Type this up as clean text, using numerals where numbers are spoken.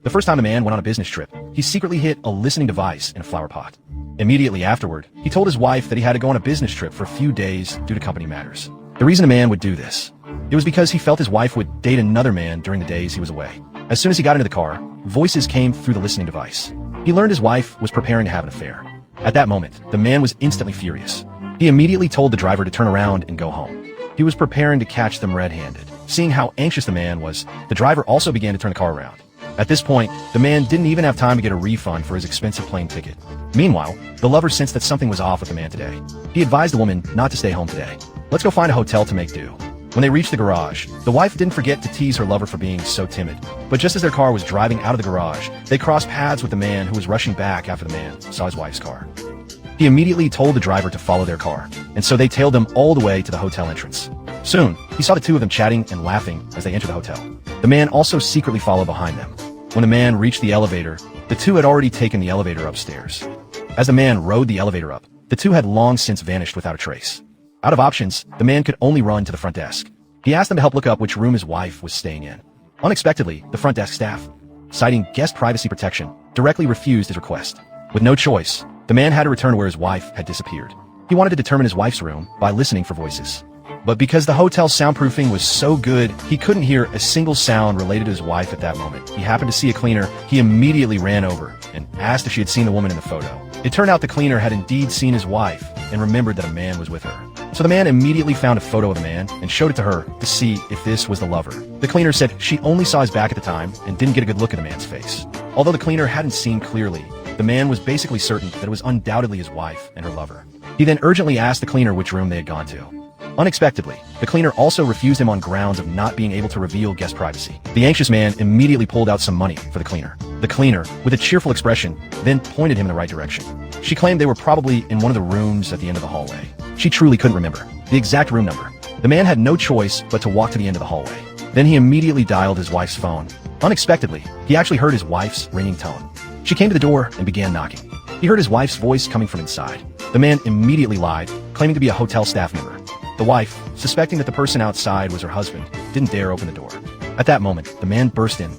The first time the man went on a business trip, he secretly hid a listening device in a flower pot. Immediately afterward, he told his wife that he had to go on a business trip for a few days due to company matters. The reason a man would do this, it was because he felt his wife would date another man during the days he was away. As soon as he got into the car, voices came through the listening device. He learned his wife was preparing to have an affair. At that moment, the man was instantly furious. He immediately told the driver to turn around and go home. He was preparing to catch them red-handed. Seeing how anxious the man was, the driver also began to turn the car around. At this point, the man didn't even have time to get a refund for his expensive plane ticket. Meanwhile, the lover sensed that something was off with the man today. He advised the woman not to stay home today. Let's go find a hotel to make do. When they reached the garage, the wife didn't forget to tease her lover for being so timid. But just as their car was driving out of the garage, they crossed paths with the man who was rushing back after the man saw his wife's car. He immediately told the driver to follow their car, and so they tailed them all the way to the hotel entrance. Soon, he saw the two of them chatting and laughing as they entered the hotel. The man also secretly followed behind them. When the man reached the elevator, the two had already taken the elevator upstairs. As the man rode the elevator up, the two had long since vanished without a trace. Out of options, the man could only run to the front desk. He asked them to help look up which room his wife was staying in. Unexpectedly, the front desk staff, citing guest privacy protection, directly refused his request. With no choice, the man had to return to where his wife had disappeared. He wanted to determine his wife's room by listening for voices. But because the hotel's soundproofing was so good, he couldn't hear a single sound related to his wife at that moment. He happened to see a cleaner. He immediately ran over and asked if she had seen the woman in the photo. It turned out the cleaner had indeed seen his wife and remembered that a man was with her. So the man immediately found a photo of the man and showed it to her to see if this was the lover. The cleaner said she only saw his back at the time and didn't get a good look at the man's face. Although the cleaner hadn't seen clearly, the man was basically certain that it was undoubtedly his wife and her lover. He then urgently asked the cleaner which room they had gone to. Unexpectedly, the cleaner also refused him on grounds of not being able to reveal guest privacy. The anxious man immediately pulled out some money for the cleaner. The cleaner, with a cheerful expression, then pointed him in the right direction. She claimed they were probably in one of the rooms at the end of the hallway. She truly couldn't remember the exact room number. The man had no choice but to walk to the end of the hallway. Then he immediately dialed his wife's phone. Unexpectedly, he actually heard his wife's ringing tone. She came to the door and began knocking. He heard his wife's voice coming from inside. The man immediately lied, claiming to be a hotel staff member. The wife, suspecting that the person outside was her husband, didn't dare open the door. At that moment, the man burst in.